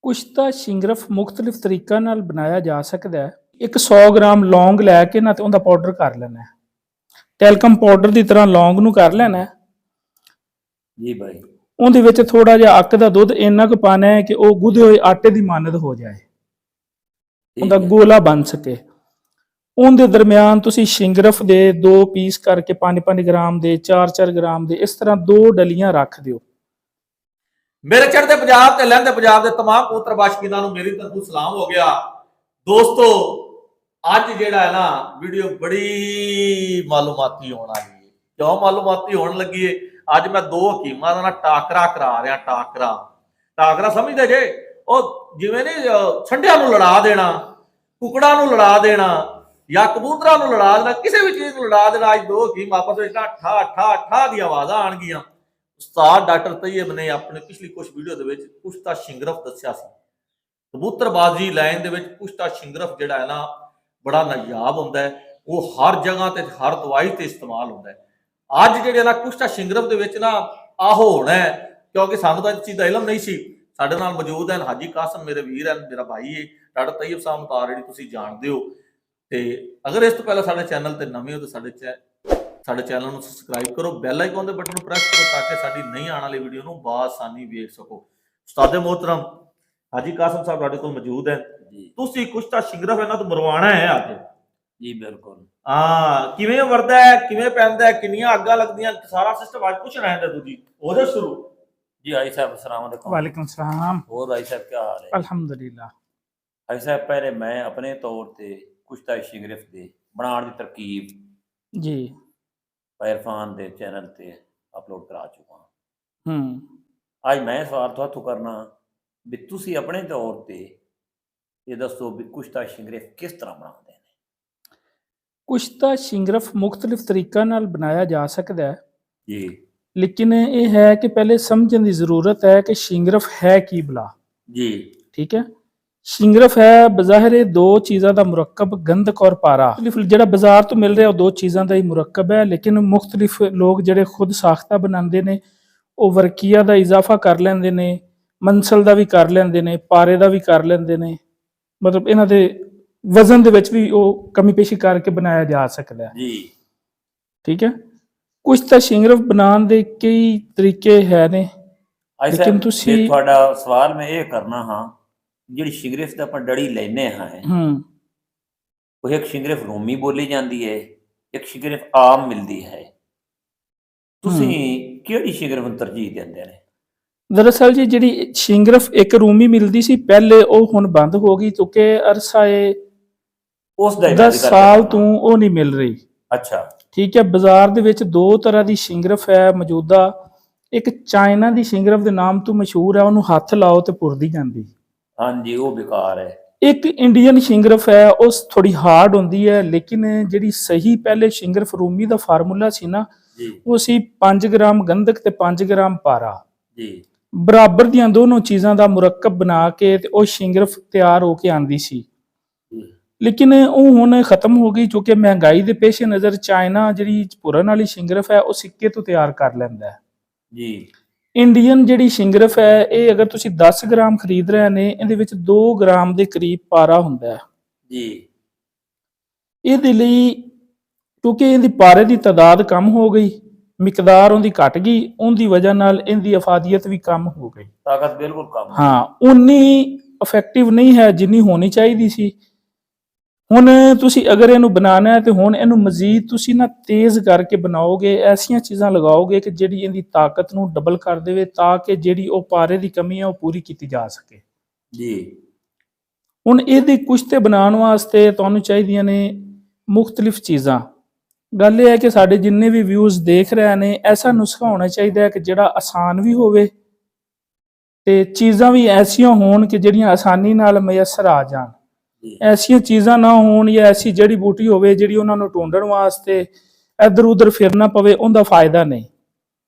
ਕੁਸ਼ਤਾ ਸ਼ਿੰਗਰਫ ਮੁਖਤਲਿਫ ਤਰੀਕਾਂ ਨਾਲ ਬਣਾਇਆ ਜਾ ਸਕਦਾ ਹੈ। ਇੱਕ 100 ਗ੍ਰਾਮ ਲੌਂਗ ਲੈ ਕੇ ਨਾ ਤੇ ਉਹਦਾ ਪਾਊਡਰ ਕਰ ਲੈਣਾ ਹੈ। ਟੈਲਕਮ ਪਾਊਡਰ ਦੀ ਤਰ੍ਹਾਂ ਲੌਂਗ ਨੂੰ ਕਰ ਲੈਣਾ ਹੈ ਜੀ ਭਾਈ। ਉਹਦੇ ਵਿੱਚ ਥੋੜਾ ਜਿਹਾ ਅੱਕ ਦਾ ਦੁੱਧ ਇੰਨਾ ਕੁ ਪਾਣਾ ਹੈ ਕਿ ਉਹ ਗੁੱਧੇ ਹੋਏ ਆਟੇ ਦੀ ਮਾਨਦ ਹੋ ਜਾਏ, ਉਹਦਾ ਗੋਲਾ ਬਣ ਸਕੇ। ਉਹਦੇ ਦਰਮਿਆਨ ਤੁਸੀਂ ਸ਼ਿੰਗਰਫ ਦੇ 2 ਪੀਸ ਕਰਕੇ 5-5 ਗ੍ਰਾਮ ਦੇ 4-4 ਗ੍ਰਾਮ ਦੇ ਇਸ ਤਰ੍ਹਾਂ 2 ਡਲੀਆਂ ਰੱਖ ਦਿਓ। ਮੇਰੇ ਚੜ੍ਹਦੇ ਪੰਜਾਬ ਤੇ ਲਹਿੰਦੇ ਪੰਜਾਬ ਦੇ तमाम ਪੁੱਤਰ ਬਾਸ਼ਕੀਨਾਂ ਨੂੰ ਮੇਰੀ ਤਰਫੋਂ ਸਲਾਮ ਹੋ ਗਿਆ। ਦੋਸਤੋ ਅੱਜ ਜਿਹੜਾ ਹੈ ਨਾ ਵੀਡੀਓ ਬੜੀ ਮਾਲੂਮਾਤੀ ਹੋਣ ਵਾਲੀ ਹੈ। ਕਿਉਂ ਮਾਲੂਮਾਤੀ ਹੋਣ ਲੱਗੀ ਹੈ? ਅੱਜ ਮੈਂ 2 ਹਕੀਮਾਂ ਦਾ ਟਾਕਰਾ ਕਰਾ ਰਿਹਾ। ਟਾਕਰਾ ਸਮਝਦੇ ਜੇ? ਉਹ ਜਿਵੇਂ ਨਹੀਂ ਛੰਡਿਆਂ ਨੂੰ ਲੜਾ ਦੇਣਾ, ਕੁਕੜਾਂ ਨੂੰ ਲੜਾ ਦੇਣਾ ਜਾਂ ਕਬੂਤਰਾਂ ਨੂੰ ਲੜਾ ਦੇਣਾ, ਕਿਸੇ ਵੀ ਚੀਜ਼ ਨੂੰ ਲੜਾ ਦੇਣਾ। ਅੱਜ 2 ਹਕੀਮ ਆਪਸ ਵਿੱਚ ਠਾ ਠਾ ਠਾ ਦੀ ਆਵਾਜ਼ਾਂ ਆਣਗੀਆਂ। ਉਸਤਾਦ ਡਾਕਟਰ ਤੈयब ਨੇ ਆਪਣੇ ਪਿਛਲੀ ਕੁਝ ਵੀਡੀਓ ਦੇ ਵਿੱਚ ਕੁਸ਼ਤਾ ਸ਼ਿੰਗਰਫ ਦੱਸਿਆ ਸੀ। ਕਬੂਤਰਬਾਜ਼ੀ ਲਾਈਨ ਦੇ ਵਿੱਚ ਕੁਸ਼ਤਾ ਸ਼ਿੰਗਰਫ ਜਿਹੜਾ ਹੈ ਨਾ ਬੜਾ ਨਾਯਾਬ ਹੁੰਦਾ ਹੈ। ਉਹ ਹਰ ਜਗ੍ਹਾ ਤੇ ਹਰ ਦਵਾਈ ਤੇ ਇਸਤੇਮਾਲ ਹੁੰਦਾ ਹੈ। ਅੱਜ ਜਿਹੜੇ ਨਾ ਕੁਸ਼ਤਾ ਸ਼ਿੰਗਰਫ ਦੇ ਵਿੱਚ ਨਾ ਆਹੋ ਹੋਣਾ ਹੈ, ਕਿਉਂਕਿ ਸਾਨੂੰ ਤਾਂ ਇਸ ਚੀਜ਼ ਦਾ ਇਲਮ ਨਹੀਂ ਸੀ। ਸਾਡੇ ਨਾਲ ਮੌਜੂਦ ਹਨ ਹਾਜੀ ਕਾਸਮ, ਮੇਰੇ ਵੀਰ ਹਨ, ਮੇਰਾ ਭਾਈ ਹੈ ਡਾਕਟਰ ਤैयब ਸਾਹਿਬ ਤਾਂ ਆਲਰੇਡੀ ਤੁਸੀਂ ਜਾਣਦੇ ਹੋ। ਤੇ ਅਗਰ ਇਸ ਤੋਂ ਪਹਿਲਾਂ ਸਾਡੇ ਚੈਨਲ ਤੇ ਨਵੇਂ ਹੋ ਤਾਂ ਸਾਡੇ ਚੈਨਲ ਨੂੰ ਸਬਸਕ੍ਰਾਈਬ ਕਰੋ, ਬੈਲ ਆਈਕਨ ਦੇ ਬਟਨ ਨੂੰ ਪ੍ਰੈਸ ਕਰੋ ਤਾਂ ਕਿ ਸਾਡੀ ਨਈ ਆਉਣ ਵਾਲੀ ਵੀਡੀਓ ਨੂੰ ਬਾਸਾਨੀ ਵੇਖ ਸਕੋ। ਉਸਤਾਦੇ मोहतरम ਹਾਜੀ ਕਾਸਮ ਸਾਹਿਬ ਤੁਹਾਡੇ ਕੋਲ ਮੌਜੂਦ ਹੈ ਜੀ। ਤੁਸੀਂ ਕੁਸ਼ਤਾ ਸ਼ਿੰਗਰਫ ਇਹਨਾਂ ਤੋਂ ਮਰਵਾਣਾ ਹੈ ਅੱਜ? ਜੀ ਬਿਲਕੁਲ। ਕਿਵੇਂ ਵਰਦਾ ਹੈ, ਕਿਵੇਂ ਪੈਂਦਾ ਹੈ, ਕਿੰਨੀਆਂ ਅੱਗਾਂ ਲੱਗਦੀਆਂ, ਸਾਰਾ ਸਿਸਟਮ ਅੱਜ ਪੁੱਛਣਾ ਹੈ ਤੁਸੀਂ ਉਹਦੇ ਸ਼ੁਰੂ। जी भाई साहब अस्सलाम वालेकुम। वालेकुम सलाम। और भाई साहब क्या हाल है? अल्हम्दुलिल्लाह। भाई साहब पहले मैं अपने तौर पे कुश्ता शिंगरफ दे बनाने की तरकीब जी इरफान दे चैनल ते अपलोड करा चुका हूँ। आज मैं सवाल तो करना भी तुसी अपने तौर पे ये दसो भी कुश्ता शिंगरफ किस तरह बनाते हैं? कुश्ता शिंगरफ मुख्तलिफ तरीका नाल बनाया जा सकता है जी, लेकिन ये है कि पहले समझने की जरूरत है कि शिंगरफ है की भला जी। ठीक है। शिंगरफ है बज़ाहिर 2 चीज़ों का मुरक्कब गंधक और पारा। जो बाजार तो मिल रहा है 2 चीज़ों का ही मुरक्कब है, लेकिन मुख्तलिफ लोग जो खुद साख्ता बनाते हैं वो वर्किया का इजाफा कर लेंगे ने, मंसल का भी कर लेंगे ने, पारे का भी कर लेंगे ने। मतलब इन्हां दे वजन दे विच भी वो कमी पेशी करके बनाया जा सकता है जी। ठीक है। कुश्ता शिंगरफ बनाने के कई तरीके है ने, लेकिन तुसी थोड़ा सवाल मैं ये करना हाँ जी शिंगरफ दा अपन डड़ी लेने हाँ वो एक शिंगरफ रोमी बोली जाती है, एक शिंगरफ आम मिलती है। तुसी किहड़ी शिंगरफ नूं तरजीह देंदे ने? दरअसल जी जिहड़ी शिंगरफ एक रूमी मिलती सी पहले वो हुण बंद हो गई क्योंकि अरसा उस 10 साल तो वो नहीं मिल रही। अच्छा ठीक है। बाजार दे विच 2 तरह की शिंगरफ है मौजूदा। एक चाइना की शिंगरफ के नाम तो मशहूर है, उन्होंने हाथ लाओ तो पुरदी जाती। हाँ जी वो बेकार है। एक इंडियन शिंगरफ है उस थोड़ी हार्ड होंदी है, लेकिन जिहड़ी सही पहले शिंगरफ रूमी का फार्मूला सी ना वो सी 5 ग्राम गंधक ते 5 ग्राम पारा जी बराबर दियां दोनों चीज़ों का मुरक्कब बना के ते वो शिंगरफ तैयार होके आंदी सी। लेकिन वो हुण खत्म हो गई क्योंकि महंगाई के पेश नज़र चाइना जिहड़ी पुरन वाली शिंगरफ है वो सिक्के तो तैयार कर लैंदा है जी। इंडियन जिहड़ी शिंगरफ है ये अगर तुसीं 10 ग्राम खरीद रहे ने इहदे विच 2 ग्राम के करीब पारा हुंदा है जी। इहदे लई क्योंकि इहदी पारे की तादाद कम हो गई, मिकदार उहदी घट गई, उहदी वजह नाल इहदी अफादियत भी कम हो गई। ताकत बिल्कुल कम। हाँ उन्नी इफेक्टिव नहीं है जिन्नी होनी चाहिए सी। हुण तुसी अगर इनू बनाना है तो हुण इनू मजीद तुसी ना तेज़ करके बनाओगे, ऐसियां चीज़ां लगाओगे कि जिहड़ी इहदी ताकत नू डबल कर देवे ताकि जिहड़ी वो पारे की कमी है वो पूरी की जा सके जी। हुण इहदे कुश्ते बनाने वास्ते तुहानू चाहीदियां ने मुख्तलिफ चीज़ां। गल यह है कि साडे जिन्ने भी व्यूज़ देख रहे हैं ऐसा नुस्खा होना चाहिए कि जिहड़ा आसान भी होवे ते चीज़ां भी ऐसियां होण कि जिहड़ियां आसानी नाल मयसर आ जाण। ऐसियां चीज़ां ना होण या ऐसी जड़ी बूटी होवे जिहड़ी उन्हां नूं ढूंढण वास्ते इधर उधर फिरना पवे, उनका फायदा नहीं।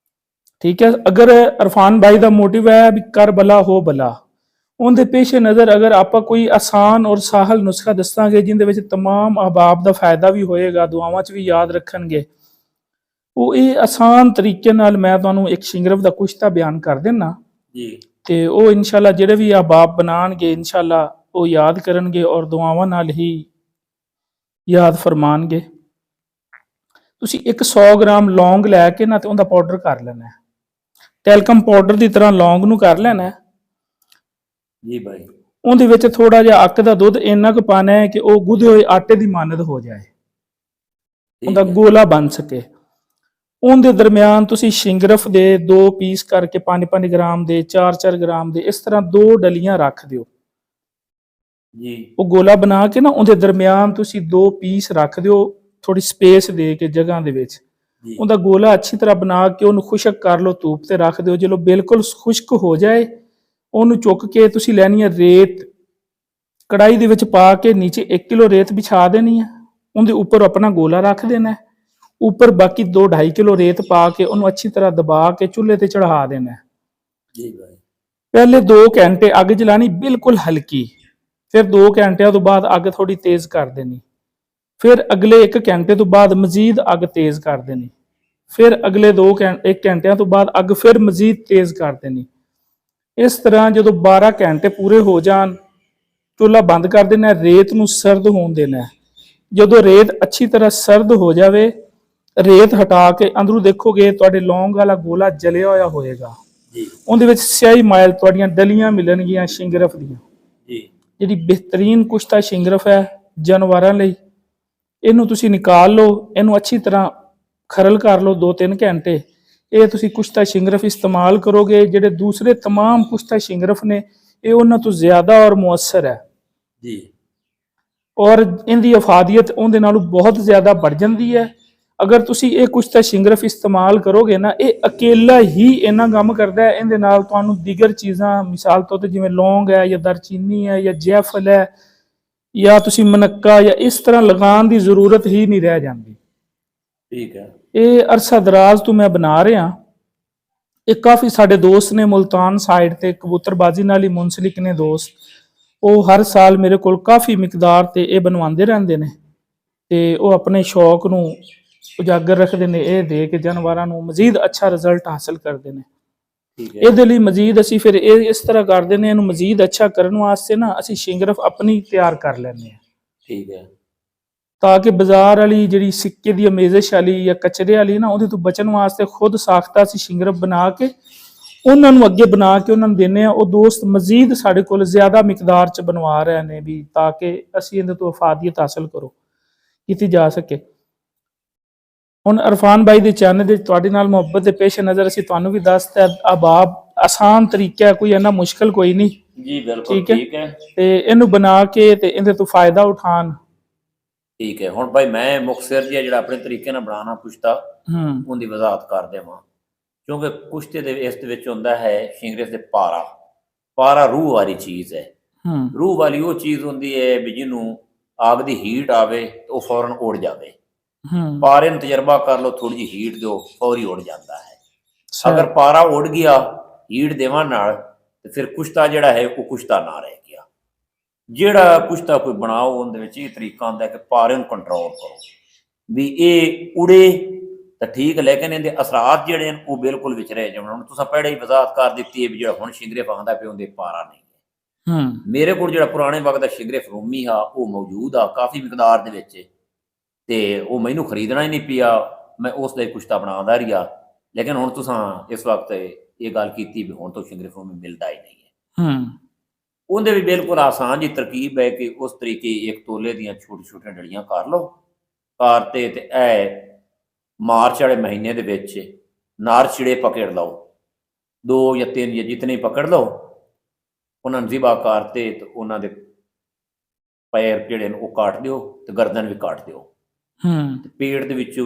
ठीक है। अगर इरफान भाई का मोटिव है भी कर भला हो भला, उनके पेश नज़र अगर आप कोई आसान और साहल नुस्खा दसांगे जिंदे विच तमाम अहबाब का फायदा भी होएगा, दुआवां च भी याद रखणगे, वो ये आसान तरीके नाल मैं तुहानूं एक शिंगरफ का कुश्ता बयान कर देना जी। ਤੇ ਉਹ ਇਨਸ਼ਾਅੱਲਾ ਜਿਹੜੇ ਵੀ ਅਹਿਬਾਬ ਬਣਾਉਣਗੇ ਇਨਸ਼ਾਅੱਲਾ ਉਹ ਯਾਦ ਕਰਨਗੇ ਔਰ ਦੁਆਵਾਂ ਨਾਲ ਹੀ ਯਾਦ ਫਰਮਾਨਗੇ। ਤੁਸੀਂ ਇੱਕ 100 ਗ੍ਰਾਮ ਲੌਂਗ ਲੈ ਕੇ ਨਾ ਤੇ ਉਹਦਾ ਪਾਊਡਰ ਕਰ ਲੈਣਾ ਹੈ। ਟੈਲਕਮ ਪਾਊਡਰ ਦੀ ਤਰ੍ਹਾਂ ਲੌਂਗ ਨੂੰ ਕਰ ਲੈਣਾ ਹੈ। ਜੀ ਭਾਈ। ਉਹਦੇ ਵਿੱਚ ਥੋੜਾ ਜਿਹਾ ਅੱਕ ਦਾ ਦੁੱਧ ਇੰਨਾ ਕੁ ਪਾਣਾ ਹੈ ਕਿ ਉਹ ਗੁੱਧੇ ਹੋਏ ਆਟੇ ਦੀ ਮਾਨਦ ਹੋ ਜਾਏ, ਉਹਦਾ ਗੋਲਾ ਬਣ ਸਕੇ। ਉਹਦੇ ਦਰਮਿਆਨ ਤੁਸੀਂ ਸ਼ਿੰਗਰਫ ਦੇ 2 ਪੀਸ ਕਰਕੇ 5-5 ਗ੍ਰਾਮ ਦੇ 4-4 ਗ੍ਰਾਮ ਦੇ ਇਸ ਤਰ੍ਹਾਂ 2 ਡਲੀਆਂ ਰੱਖ ਦਿਓ ਜੀ। ਉਹ ਗੋਲਾ ਬਣਾ ਕੇ ਨਾ ਉਹਦੇ ਦਰਮਿਆਨ ਤੁਸੀਂ 2 ਪੀਸ ਰੱਖ ਦਿਓ, ਥੋੜੀ ਸਪੇਸ ਦੇ ਕੇ ਜਗ੍ਹਾ ਦੇ ਵਿੱਚ। ਉਹਦਾ ਗੋਲਾ ਅੱਛੀ ਤਰ੍ਹਾਂ ਬਣਾ ਕੇ ਉਹਨੂੰ ਖੁਸ਼ਕ ਕਰ ਲਓ, ਧੂਪ ਤੇ ਰੱਖ ਦਿਓ। ਜਦੋਂ ਬਿਲਕੁਲ ਖੁਸ਼ਕ ਹੋ ਜਾਏ ਉਹਨੂੰ ਚੁੱਕ ਕੇ ਤੁਸੀਂ ਲੈਣੀ ਹੈ ਰੇਤ, ਕੜਾਈ ਦੇ ਵਿੱਚ ਪਾ ਕੇ ਨੀਚੇ 1 ਕਿਲੋ ਰੇਤ ਵਿਛਾ ਦੇਣੀ ਹੈ, ਉਹਦੇ ਉੱਪਰ ਆਪਣਾ ਗੋਲਾ ਰੱਖ ਦੇਣਾ, ਉੱਪਰ ਬਾਕੀ 2-2.5 ਕਿਲੋ ਰੇਤ ਪਾ ਕੇ ਉਹਨੂੰ ਅੱਛੀ ਤਰ੍ਹਾਂ ਦਬਾ ਕੇ ਚੁੱਲ੍ਹੇ ਤੇ ਚੜ੍ਹਾ ਦੇਣਾ। ਜੀ ਭਾਈ। ਪਹਿਲੇ 2 ਘੰਟੇ ਅੱਗ ਜਲਾਣੀ ਬਿਲਕੁਲ ਹਲਕੀ, ਫਿਰ 2 ਘੰਟਿਆਂ ਤੋਂ ਬਾਅਦ ਅੱਗ ਥੋੜੀ ਤੇਜ਼ ਕਰ ਦੇਣੀ, ਫਿਰ ਅਗਲੇ 1 ਘੰਟੇ ਤੋਂ ਬਾਅਦ ਮਜ਼ੀਦ ਅੱਗ ਤੇਜ਼ ਕਰ ਦੇਣੀ, ਫਿਰ ਅਗਲੇ 1 ਘੰਟਿਆਂ ਤੋਂ ਬਾਅਦ ਅੱਗ ਫਿਰ ਮਜ਼ੀਦ ਤੇਜ਼ ਕਰ ਦੇਣੀ। ਇਸ ਤਰ੍ਹਾਂ ਜਦੋਂ 12 ਘੰਟੇ ਪੂਰੇ ਹੋ ਜਾਣ ਚੁੱਲ੍ਹਾ ਬੰਦ ਕਰ ਦੇਣਾ, ਰੇਤ ਨੂੰ ਸਰਦ ਹੋਣ ਦੇਣਾ। ਜਦੋਂ ਰੇਤ ਅੱਛੀ ਤਰ੍ਹਾਂ ਸਰਦ ਹੋ ਜਾਵੇ, ਰੇਤ ਹਟਾ ਕੇ ਅੰਦਰੋਂ ਦੇਖੋਗੇ ਤੁਹਾਡੇ ਲੌਂਗ ਵਾਲਾ ਗੋਲਾ ਜਲਿਆ ਹੋਇਆ ਹੋਏਗਾ। ਉਹਦੇ ਵਿੱਚ ਸਿਆਹੀ ਮਾਇਲ ਤੁਹਾਡੀਆਂ ਡਲੀਆਂ ਮਿਲਣਗੀਆਂ ਸ਼ਿੰਗਰਫ ਦੀਆਂ, ਜਿਹੜੀ ਬਿਹਤਰੀਨ ਕੁਸ਼ਤਾ ਸ਼ਿੰਗਰਫ ਹੈ ਜਾਨਵਰਾਂ ਲਈ। ਇਹਨੂੰ ਤੁਸੀਂ ਨਿਕਾਲ ਲਓ, ਇਹਨੂੰ ਅੱਛੀ ਤਰ੍ਹਾਂ ਖਰਲ ਕਰ ਲਓ 2-3 ਘੰਟੇ। ਇਹ ਤੁਸੀਂ ਕੁਸ਼ਤਾ ਸ਼ਿੰਗਰਫ ਇਸਤੇਮਾਲ ਕਰੋਗੇ, ਜਿਹੜੇ ਦੂਸਰੇ तमाम ਕੁਸ਼ਤਾ ਸ਼ਿੰਗਰਫ ਨੇ ਇਹ ਉਹਨਾਂ ਤੋਂ ਜ਼ਿਆਦਾ ਔਰ ਮੁਅੱਸਰ ਹੈ ਜੀ, ਔਰ ਇਹਦੀ ਅਫਾਦੀਅਤ ਉਹਦੇ ਨਾਲੋਂ ਬਹੁਤ ਜ਼ਿਆਦਾ बढ़ ਜਾਂਦੀ ਹੈ। ਅਗਰ ਤੁਸੀਂ ਇਹ ਕੁਸ਼ਤਾ ਸ਼ਿੰਗਰਫ ਇਸਤੇਮਾਲ ਕਰੋਗੇ ਨਾ, ਇਹ ਅਕੇਲਾ ਹੀ ਇੰਨਾ ਕੰਮ ਕਰਦਾ ਹੈ। ਇਹਦੇ ਨਾਲ ਤੁਹਾਨੂੰ ਦੀਗਰ ਚੀਜ਼ਾਂ ਮਿਸਾਲ ਤੌਰ ਤੇ ਜਿਵੇਂ ਲੌਂਗ ਹੈ ਜਾਂ ਦਾਰਚੀਨੀ ਹੈ ਜਾਂ ਜੈਫਲ ਹੈ ਜਾਂ ਤੁਸੀਂ ਮਨੱਕਾ ਜਾਂ ਇਸ ਤਰ੍ਹਾਂ ਲਗਾਉਣ ਦੀ ਜ਼ਰੂਰਤ ਹੀ ਨਹੀਂ ਰਹਿ ਜਾਂਦੀ। ਠੀਕ ਹੈ। ਇਹ ਅਰਸਾ ਦਰਾਜ਼ ਤੋਂ ਮੈਂ ਬਣਾ ਰਿਹਾ। ਇਹ ਕਾਫੀ ਸਾਡੇ ਦੋਸਤ ਨੇ ਮੁਲਤਾਨ ਸਾਈਡ ਤੇ ਕਬੂਤਰਬਾਜ਼ੀ ਨਾਲ ਹੀ ਮੁਨਸਲਿਕ ਨੇ ਦੋਸਤ, ਉਹ ਹਰ ਸਾਲ ਮੇਰੇ ਕੋਲ ਕਾਫੀ ਮਿਕਦਾਰ ਤੇ ਇਹ ਬਣਵਾਉਂਦੇ ਰਹਿੰਦੇ ਨੇ ਤੇ ਉਹ ਆਪਣੇ ਸ਼ੌਕ ਨੂੰ ਉਜਾਗਰ ਰੱਖਦੇ ਨੇ। ਇਹ ਦੇ ਕੇ ਜਾਨਵਰਾਂ ਨੂੰ ਮਜ਼ੀਦ ਅੱਛਾ ਰਿਜ਼ਲਟ ਹਾਸਲ ਕਰਦੇ ਨੇ। ਇਹਦੇ ਲਈ ਮਜ਼ੀਦ ਅਸੀਂ ਫਿਰ ਇਹ ਇਸ ਤਰ੍ਹਾਂ ਕਰਦੇ ਨੇ, ਇਹਨੂੰ ਮਜ਼ੀਦ ਅੱਛਾ ਕਰਨ ਵਾਸਤੇ ਨਾ ਅਸੀਂ ਸ਼ਿੰਗਰਫ ਆਪਣੀ ਤਿਆਰ ਕਰ ਲੈਂਦੇ ਹਾਂ। ਠੀਕ ਹੈ। ਤਾਂ ਕਿ ਬਾਜ਼ਾਰ ਵਾਲੀ ਜਿਹੜੀ ਸਿੱਕੇ ਦੀ ਅਮੇਜ਼ਿਸ਼ ਵਾਲੀ ਜਾਂ ਕਚਰੇ ਵਾਲੀ ਨਾ, ਉਹਦੇ ਤੋਂ ਬਚਣ ਵਾਸਤੇ ਖੁਦ ਸਾਖਤਾ ਅਸੀਂ ਸ਼ਿੰਗਰਫ ਬਣਾ ਕੇ ਉਹਨਾਂ ਨੂੰ ਅੱਗੇ ਬਣਾ ਕੇ ਉਹਨਾਂ ਨੂੰ ਦਿੰਦੇ ਹਾਂ। ਉਹ ਦੋਸਤ ਮਜ਼ੀਦ ਸਾਡੇ ਕੋਲ ਜ਼ਿਆਦਾ ਮਿਕਦਾਰ 'ਚ ਬਣਵਾ ਰਹੇ ਨੇ ਵੀ ਤਾਂ ਕਿ ਅਸੀਂ ਇਹਦੇ ਤੋਂ ਅਫਾਦੀਅਤ ਹਾਸਲ ਕੀਤੀ ਜਾ ਸਕੇ। ਹੁਣ ਇਰਫਾਨ ਭਾਈ ਦੇ ਚੈਨਲ ਦੇ ਤੁਹਾਡੇ ਨਾਲ ਮੁਹੱਬਤ ਦੇ ਪੇਸ਼ ਨਜ਼ਰ ਅਸੀਂ ਤੁਹਾਨੂੰ ਵੀ ਦੱਸਤਾ ਅਬਾਬ ਆਸਾਨ ਤਰੀਕਾ ਹੈ, ਕੋਈ ਇੰਨਾ ਮੁਸ਼ਕਲ ਕੋਈ ਨਹੀਂ ਜੀ। ਬਿਲਕੁਲ ਠੀਕ ਹੈ। ਤੇ ਇਹਨੂੰ ਬਣਾ ਕੇ ਤੇ ਇਹਦੇ ਤੋਂ ਫਾਇਦਾ ਉਠਾਉਣ। ਠੀਕ ਹੈ। ਹੁਣ ਭਾਈ ਮੈਂ ਮੁਖਤਸਰ ਜਿਹਾ ਜਿਹੜਾ ਆਪਣੇ ਤਰੀਕੇ ਨਾਲ ਬਣਾਉਣਾ ਕੁਸ਼ਤਾ ਉਹਦੀ ਵਜ਼ਾਹਤ ਕਰ ਦੇਵਾਂ, ਕਿਉਂਕਿ ਕੁਸ਼ਤੇ ਦੇ ਇਸ ਦੇ ਵਿੱਚ ਹੁੰਦਾ ਹੈ ਸ਼ਿੰਗਰਫ ਦੇ ਪਾਰਾ ਰੂਹ ਵਾਲੀ ਚੀਜ਼ ਹੈ। ਰੂਹ ਵਾਲੀ ਉਹ ਚੀਜ਼ ਹੁੰਦੀ ਹੈ ਵੀ ਜਿਹਨੂੰ ਆਗ ਦੀ ਹੀਟ ਆਵੇ ਤਾਂ ਉਹ ਫੌਰਨ ਉੜ ਜਾਵੇ। ਪਾਰੇ ਨੂੰ ਤਜਰਬਾ ਕਰ ਲਓ, ਥੋੜੀ ਜਿਹੀ ਹੀਟ ਦਿਓ, ਫੌਰੀ ਉੜ ਜਾਂਦਾ ਹੈ। ਅਗਰ ਪਾਰਾ ਉੜ ਗਿਆ ਹੀਟ ਦੇਵਾਂ ਨਾਲ ਤੇ ਫਿਰ ਕੁਸ਼ਤਾ ਜਿਹੜਾ ਹੈ ਉਹ ਕੁਸ਼ਤਾ ਨਾ ਰਹਿ ਗਿਆ। ਜਿਹੜਾ ਕੁਸ਼ਤਾ ਕੋਈ ਬਣਾਓ ਉਹਦੇ ਵਿੱਚ ਇਹ ਤਰੀਕਾ ਹੁੰਦਾ ਕਿ ਪਾਰੇ ਨੂੰ ਕੰਟਰੋਲ ਕਰੋ ਵੀ ਇਹ ਉੜੇ ਤਾਂ ਠੀਕ, ਲੇਕਿਨ ਇਹਦੇ ਅਸਰਾਤ ਜਿਹੜੇ ਨੇ ਉਹ ਬਿਲਕੁਲ ਵਿੱਚ ਰਹਿ ਜਾਣ। ਹੁਣ ਤੁਸੀਂ ਪਹਿਲਾਂ ਹੀ ਵਜ਼ਾਹਤ ਕਰ ਦਿੱਤੀ ਹੈ ਵੀ ਜਿਹੜਾ ਹੁਣ ਸ਼ਿੰਗਰਫ ਆਉਂਦਾ ਪਿਆ ਉਹਦੇ ਪਾਰਾ ਨਹੀਂ ਹੈ। ਮੇਰੇ ਕੋਲ ਜਿਹੜਾ ਪੁਰਾਣੇ ਵਕਤ ਦਾ ਸ਼ਿੰਗਰਫ ਰੂਮੀ ਆ ਉਹ ਮੌਜੂਦ ਆ ਕਾਫੀ ਮਿਕਦਾਰ ਦੇ ਵਿੱਚ, ਤੇ ਉਹ ਮੈਨੂੰ ਖਰੀਦਣਾ ਹੀ ਨਹੀਂ ਪਿਆ, ਮੈਂ ਉਸ ਦਾ ਕੁਸ਼ਤਾ ਬਣਾਉਂਦਾ ਰਿਹਾ। ਲੇਕਿਨ ਹੁਣ ਤੁਸੀਂ ਇਸ ਵਕਤ ਇਹ ਗੱਲ ਕੀਤੀ ਵੀ ਹੁਣ ਤੋਂ ਸ਼ਿੰਗਰਫ ਰੂਮੀ ਮਿਲਦਾ ਹੀ ਨਹੀਂ ਹੈ। ਉਹਦੇ ਵੀ ਬਿਲਕੁਲ ਆਸਾਨ ਜੀ ਤਰਕੀਬ ਹੈ ਕਿ ਉਸ ਤਰੀਕੇ 1 ਤੋਲੇ ਦੀਆਂ ਛੋਟੀਆਂ ਡਲੀਆਂ ਕਰ ਲਓ, ਕਰਤੇ ਤੇ ਇਹ ਮਾਰਚ ਵਾਲੇ ਮਹੀਨੇ ਦੇ ਵਿੱਚ ਨਾਰ ਚਿੜੇ ਪਕੜ ਲਓ, 2 ਜਾਂ 3 ਜਾਂ ਜਿਤਨੇ ਪਕੜ ਲਓ, ਉਹਨਾਂ ਨੂੰ ਜ਼ਿਬਾ ਕਰਤੇ ਤੇ ਉਹਨਾਂ ਦੇ ਪੈਰ ਜਿਹੜੇ ਨੇ ਉਹ ਕੱਟ ਦਿਓ ਤੇ ਗਰਦਨ ਵੀ ਕੱਟ ਦਿਓ। ਪੇਟ ਦੇ ਵਿੱਚੋਂ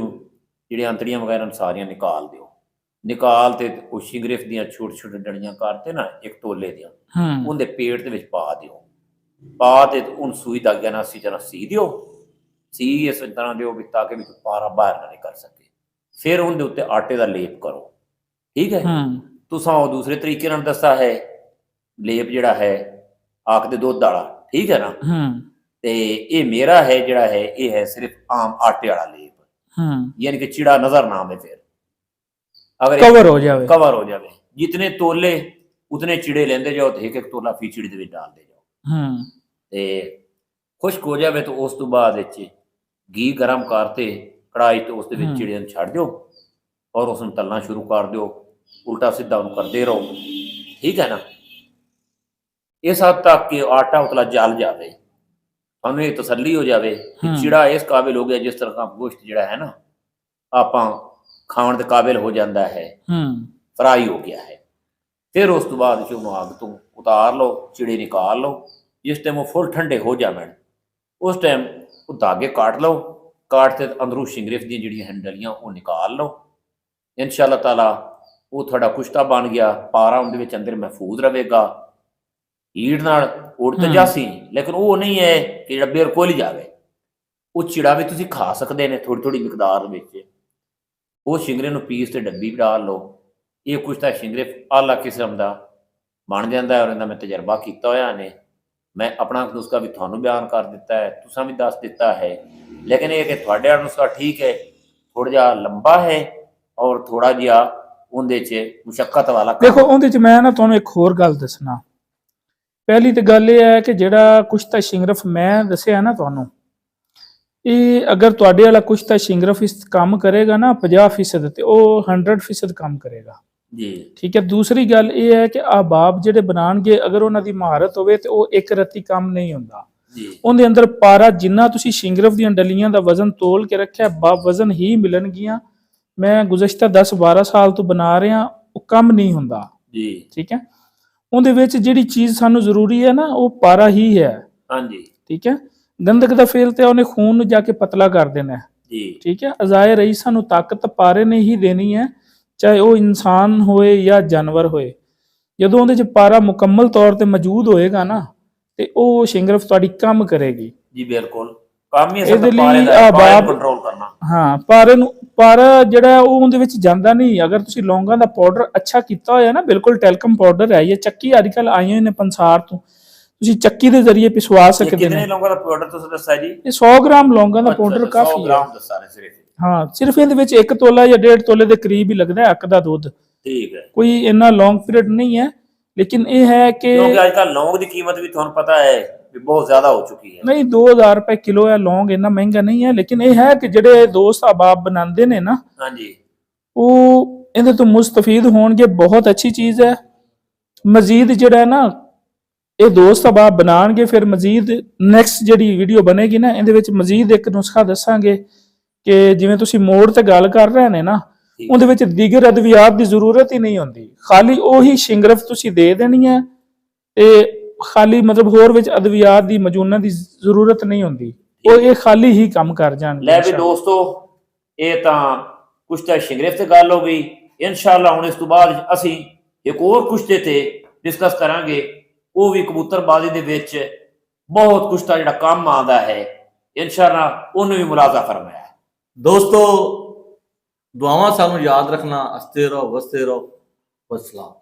ਜਿਹੜੇ ਅੰਤੜੀਆਂ ਵਗੈਰਾ ਸਾਰੀਆਂ ਨਿਕਾਲ ਦਿਓ। ਨਿਕਾਲ ਤੇ ਉਹ ਸ਼ਿੰਗਰਫ ਦੀਆਂ ਛੋਟੀਆਂ ਡਲੀਆਂ ਕਰਤੇ ਨਾ 1 ਤੋਲੇ ਦੀਆਂ, ਉਹਦੇ ਪੇਟ ਦੇ ਵਿੱਚ ਪਾ ਦਿਓ। ਪਾ ਤੇ ਉਹਨੂੰ ਸੂਈ ਧਾਗੇ ਨਾਲ ਅੱਛੀ ਤਰ੍ਹਾਂ ਸੀ ਦਿਓ। ਸੀ ਇਸ ਤਰ੍ਹਾਂ ਦਿਓ ਵੀ ਤਾਂ ਕਿ ਪਾਰਾ ਬਾਹਰ ਨਾ ਨਿਕਲ ਸਕੇ। ਫਿਰ ਉਹਦੇ ਉੱਤੇ ਆਟੇ ਦਾ ਲੇਪ ਕਰੋ। ਠੀਕ ਹੈ। ਤੁਸੀਂ ਉਹ ਦੂਸਰੇ ਤਰੀਕੇ ਨਾਲ ਦੱਸਿਆ ਹੈ ਲੇਪ ਜਿਹੜਾ ਹੈ ਆਖਦੇ ਦੁੱਧ ਵਾਲਾ, ਠੀਕ ਹੈ ਨਾ। ਤੇ ਇਹ ਮੇਰਾ ਹੈ ਜਿਹੜਾ ਹੈ ਇਹ ਹੈ ਸਿਰਫ ਆਮ ਆਟੇ ਵਾਲਾ ਲੇਪ, ਯਾਨੀ ਕਿ ਚਿੜਾ ਨਜ਼ਰ ਨਾ ਆਵੇ। ਫਿਰ ਅਗਰ ਕਵਰ ਹੋ ਜਾਵੇ ਜਿਤਨੇ ਤੋਲੇ ਉਤਨੇ ਚਿੜੇ ਲੈਂਦੇ ਜਾਓ ਤੇ ਇੱਕ ਇੱਕ ਤੋਲਾ ਫੀ ਚਿੜੀ ਦੇ ਵਿੱਚ ਡਾਲਦੇ ਜਾਓ ਤੇ ਖੁਸ਼ਕ ਹੋ ਜਾਵੇ ਤਾਂ ਉਸ ਤੋਂ ਬਾਅਦ ਵਿੱਚ ਘੀ ਗਰਮ ਕਰਤੇ ਕੜਾਈ ਤੇ ਉਸ ਦੇ ਵਿੱਚ ਚਿੜੀਆਂ ਨੂੰ ਛੱਡ ਦਿਓ ਔਰ ਉਸ ਨੂੰ ਤਲਣਾ ਸ਼ੁਰੂ ਕਰ ਦਿਓ, ਉਲਟਾ ਸਿੱਧਾ ਉਹਨੂੰ ਕਰਦੇ ਰਹੋ, ਠੀਕ ਹੈ ਨਾ। ਇਸ ਹੱਦ ਤੱਕ ਕਿ ਆਟਾ ਉਤਲਾ ਜਲ ਜਾਵੇ, ਤੁਹਾਨੂੰ ਇਹ ਤਸੱਲੀ ਹੋ ਜਾਵੇ ਕਿ ਚਿੜਾ ਇਸ ਕਾਬਿਲ ਹੋ ਗਿਆ ਜਿਸ ਤਰ੍ਹਾਂ ਗੋਸ਼ਤ ਜਿਹੜਾ ਹੈ ਨਾ ਆਪਾਂ ਖਾਣ ਦੇ ਕਾਬਿਲ ਹੋ ਜਾਂਦਾ ਹੈ, ਫਰਾਈ ਹੋ ਗਿਆ ਹੈ। ਫਿਰ ਉਸ ਤੋਂ ਬਾਅਦ ਉਹਨੂੰ ਅੱਗ ਤੋਂ ਉਤਾਰ ਲਓ, ਚਿੜੇ ਨਿਕਾਲ ਲਓ। ਜਿਸ ਟਾਈਮ ਉਹ ਫੁੱਲ ਠੰਡੇ ਹੋ ਜਾਵਣ ਉਸ ਟਾਈਮ ਉਹ ਧਾਗੇ ਕਾਟ ਲਓ, ਕਾਟ ਤੇ ਅੰਦਰੋਂ ਸ਼ਿੰਗਰਿਫ ਦੀਆਂ ਜਿਹੜੀਆਂ ਹੈਂਡਲੀਆਂ ਉਹ ਨਿਕਾਲ ਲਓ। ਇਨਸ਼ਾ ਅੱਲਾਹ ਤਾਲਾ ਉਹ ਤੁਹਾਡਾ ਕੁਸ਼ਤਾ ਬਣ ਗਿਆ, ਪਾਰਾ ਉਹਦੇ ਵਿੱਚ ਅੰਦਰ ਮਹਿਫੂਜ਼ ਰਹੇਗਾ, ਹੀਟ ਨਾਲ ਉੜ ਤਾਂ ਜਾਸੀ ਲੇਕਿਨ ਉਹ ਨਹੀਂ ਹੈ ਕਿ ਜਿਹੜਾ ਬਿਲਕੁਲ ਹੀ ਜਾਵੇ। ਉਹ ਚਿੜਾ ਵੀ ਤੁਸੀਂ ਖਾ ਸਕਦੇ ਨੇ ਥੋੜੀ ਥੋੜੀ ਮਿਕਦਾਰ ਵਿੱਚ। ਉਹ ਸ਼ਿੰਗਰੇ ਨੂੰ ਪੀਸ ਤੇ ਡੱਬੀ ਡਾਲ ਲਓ। ਇਹ ਕੁਸ਼ਤਾ ਸ਼ਿੰਗਰਿਫ ਆਲਾ ਕਿਸਮ ਦਾ ਬਣ ਜਾਂਦਾ ਹੈ ਔਰ ਇਹਦਾ ਮੈਂ ਤਜਰਬਾ ਕੀਤਾ ਹੋਇਆ ਨੇ। ਮੈਂ ਆਪਣਾ ਨੁਸਖਾ ਵੀ ਤੁਹਾਨੂੰ ਬਿਆਨ ਕਰ ਦਿੱਤਾ ਹੈ, ਤੁਸੀਂ ਵੀ ਦੱਸ ਦਿੱਤਾ ਹੈ, ਲੇਕਿਨ ਇਹ ਕਿ ਤੁਹਾਡੇ ਵਾਲਾ ਨੁਸਖਾ ਠੀਕ ਹੈ, ਥੋੜਾ ਜਿਹਾ ਲੰਬਾ ਹੈ ਔਰ ਥੋੜਾ ਜਿਹਾ ਉਹਦੇ 'ਚ ਮੁਸ਼ੱਕਤ ਵਾਲਾ। ਦੇਖੋ ਉਹਦੇ 'ਚ ਮੈਂ ਨਾ ਤੁਹਾਨੂੰ ਇੱਕ ਹੋਰ ਗੱਲ ਦੱਸਣਾ। ਪਹਿਲੀ ਤਾਂ ਗੱਲ ਇਹ ਹੈ ਕਿ ਜਿਹੜਾ ਕੁਸ਼ਤਾ ਸ਼ਿੰਗਰਫ ਮੈਂ ਦੱਸਿਆ ਨਾ ਤੁਹਾਨੂੰ, ਇਹ ਅਗਰ ਤੁਹਾਡੇ ਵਾਲਾ ਕੁਸ਼ਤਾ ਸ਼ਿੰਗਰਫ ਇਸ ਕੰਮ ਕਰੇਗਾ ਨਾ 50% ਤੇ ਉਹ 100% ਕੰਮ ਕਰੇਗਾ ਜੀ, ਠੀਕ ਹੈ। ਦੂਸਰੀ ਗੱਲ ਇਹ ਹੈ ਕਿ ਆਬਾਬ ਜਿਹੜੇ ਬਣਾਉਣਗੇ ਅਗਰ ਉਹਨਾਂ ਦੀ ਮਹਾਰਤ ਹੋਵੇ ਤੇ ਉਹ ਇੱਕ ਰੱਤੀ ਕੰਮ ਨਹੀਂ ਹੁੰਦਾ ਜੀ। ਉਹਦੇ ਅੰਦਰ ਪਾਰਾ ਜਿੰਨਾ ਤੁਸੀਂ ਸ਼ਿੰਗਰਫ ਦੀਆਂ ਡਲੀਆਂ ਦਾ ਵਜ਼ਨ ਤੋਲ ਕੇ ਰੱਖਿਆ ਵਜ਼ਨ ਹੀ ਮਿਲਣਗੀਆਂ। ਮੈਂ ਗੁਜ਼ਸ਼ਤਾ 10-12 ਸਾਲ ਤੋਂ ਬਣਾ ਰਿਹਾ, ਉਹ ਕੰਮ ਨਹੀਂ ਹੁੰਦਾ ਜੀ, ਠੀਕ ਹੈ। ਉਹਦੇ ਵਿੱਚ ਜਿਹੜੀ ਚੀਜ਼ ਸਾਨੂੰ ਜ਼ਰੂਰੀ ਹੈ ਨਾ ਉਹ ਪਾਰਾ ਹੀ ਹੈ, ਹਾਂਜੀ, ਠੀਕ ਹੈ। ਗੰਦਕ ਦਾ ਫੇਲ ਤੇ ਉਹਨੇ ਖੂਨ ਨੂੰ ਜਾ ਕੇ ਪਤਲਾ ਕਰ ਦੇਣਾ ਜੀ, ਠੀਕ ਹੈ। ਅਜ਼ਾਏ ਰਹੀ ਸਾਨੂੰ ਤਾਕਤ ਪਾਰੇ ਨੇ ਹੀ ਦੇਣੀ ਹੈ, ਚਾਹੇ ਉਹ ਇਨਸਾਨ ਹੋਏ ਜਾਂ ਜਾਨਵਰ ਹੋਏ। ਜਦੋਂ ਉਹਦੇ 'ਚ ਪਾਰਾ ਮੁਕੰਮਲ ਤੌਰ ਤੇ ਮੌਜੂਦ ਹੋਏਗਾ ਨਾ ਤੇ ਉਹ ਸ਼ਿੰਗਰਫ ਤੁਹਾਡੀ ਕੰਮ ਕਰੇਗੀ ਜੀ। ਬਿਲਕੁਲ ਕੰਮ ਹੀ ਇਹਦੇ ਲਈ ਆਬਾਬ ਕੰਟਰੋਲ ਕਰਨਾ। ਹਾਂ, ਪਾਰਾ ਜਿਹੜਾ ਉਹ ਉਹਦੇ ਵਿੱਚ ਜਾਂਦਾ ਨਹੀਂ। ਅਗਰ ਤੁਸੀਂ ਲੌਂਗਾਂ ਦਾ ਪਾਊਡਰ ਅੱਛਾ ਕੀਤਾ ਹੋਇਆ ਨਾ, ਬਿਲਕੁਲ ਟੈਲਕਮ ਪਾਊਡਰ ਹੈ, ਇਹ ਚੱਕੀ ਅੱਜ ਕੱਲ੍ਹ ਆਈਆਂ ਹੋਈਆਂ ਨੇ ਪੰਸਾਰ ਤੋਂ, ਤੁਸੀਂ ਚੱਕੀ ਦੇ ਜ਼ਰੀਏ ਪਿਸਵਾ ਸਕਦੇ ਨੇ। ਕਿੰਨੇ ਲੌਂਗਾਂ ਦਾ ਪਾਊਡਰ ਤੁਸੀਂ ਦੱਸਿਆ ਜੀ? ਇਹ 100 ਗ੍ਰਾਮ ਲੌਂਗਾਂ ਦਾ ਪਾਊਡਰ ਕਾਫੀ ਹੈ। ਹਾਂ, ਸਿਰਫ ਇਹਦੇ ਵਿੱਚ 1 ਤੋਲਾ ਜਾਂ 1.5 ਤੋਲੇ ਦੇ ਕਰੀਬ ਹੀ ਲੱਗਦਾ ਅੱਕ ਦਾ ਦੁੱਧ, ਠੀਕ ਹੈ। ਕੋਈ ਇੰਨਾ ਲੌਂਗ ਪੀਰੀਅਡ ਨਹੀਂ ਹੈ। ਲੇਕਿਨ ਇਹ ਹੈ ਕਿ ਕਿਉਂਕਿ ਅੱਜ ਕੱਲ੍ਹ ਲੌਂਗ ਦੀ ਕੀਮਤ ਵੀ ਤੁਹਾਨੂੰ ਪਤਾ ਹੈ ਵੀ ਬਹੁਤ ਜ਼ਿਆਦਾ ਹੋ ਚੁੱਕੀ ਹੈ। ਨਹੀਂ, 2000 ਰੁਪਏ ਕਿਲੋ ਹੈ ਲੌਂਗ, ਇੰਨਾ ਮਹਿੰਗਾ ਨਹੀਂ ਹੈ। ਲੇਕਿਨ ਇਹ ਹੈ ਕਿ ਜਿਹੜੇ ਦੋਸਤ ਅਹਿਬਾਬ ਬਣਾਉਂਦੇ ਨੇ ਨਾ, ਹਾਂਜੀ, ਉਹ ਇਹਦੇ ਤੋਂ ਮੁਸਤਫੀਦ ਹੋਣਗੇ। ਬਹੁਤ ਅੱਛੀ ਚੀਜ਼ ਹੈ। ਮਜ਼ੀਦ ਜਿਹੜਾ ਹੈ ਨਾ ਇਹ ਦੋਸਤ ਅਹਿਬਾਬ ਬਣਾਉਣਗੇ, ਫਿਰ ਮਜ਼ੀਦ ਨੈਕਸਟ ਜਿਹੜੀ ਵੀਡੀਓ ਬਣੇਗੀ ਨਾ ਇਹਦੇ ਵਿੱਚ ਮਜ਼ੀਦ ਇੱਕ ਨੁਸਖਾ ਦੱਸਾਂਗੇ ਕਿ ਜਿਵੇਂ ਤੁਸੀਂ ਮੋੜ ਤੇ ਗੱਲ ਕਰ ਰਹੇ ਨੇ ਨਾ, ਉਹਦੇ ਵਿੱਚ ਦੀਗਰ ਅਦਵਿਆਤ ਦੀ ਜ਼ਰੂਰਤ ਹੀ ਨਹੀਂ ਹੁੰਦੀ। ਖਾਲੀ ਉਹੀ ਸ਼ਿੰਗਰਫ ਤੁਸੀਂ ਦੇ ਦੇਣੀ ਹੈ ਤੇ ਖਾਲੀ ਮਤਲਬ ਹੋਰ ਵਿੱਚ ਅਦਵਿਆਤ ਦੀ ਮਜੂਨਾ ਦੀ ਜ਼ਰੂਰਤ ਨਹੀਂ ਹੁੰਦੀ, ਉਹ ਇਹ ਖਾਲੀ ਹੀ ਕੰਮ ਕਰ ਜਾਣਗੇ। ਲੈ ਵੀ ਦੋਸਤੋ, ਇਹ ਤਾਂ ਕੁਸ਼ਤਾ ਸ਼ਿੰਗਰਫ ਤੇ ਗੱਲ ਹੋ ਗਈ। ਇਨਸ਼ਾਅੱਲਾ ਹੁਣ ਇਸ ਤੋਂ ਬਾਅਦ ਅਸੀਂ ਇੱਕ ਹੋਰ ਕੁਸ਼ਤੇ ਤੇ ਡਿਸਕਸ ਕਰਾਂਗੇ। ਉਹ ਵੀ ਕਬੂਤਰਬਾਜ਼ੀ ਦੇ ਵਿੱਚ ਬਹੁਤ ਕੁਸ਼ਤਾ ਜਿਹੜਾ ਕੰਮ ਆਉਂਦਾ ਹੈ, ਇਨਸ਼ਾਅੱਲਾ ਉਹਨੂੰ ਵੀ ਮੁਲਾਜ਼ਾ ਫਰਮਾਇਆ। ਦੋਸਤੋ, ਦੁਆਵਾਂ ਸਾਨੂੰ ਯਾਦ ਰੱਖਣਾ। ਹੱਸਦੇ ਰਹੋ, ਵਸਦੇ ਰਹੋ। ਵਸਲਾਮ।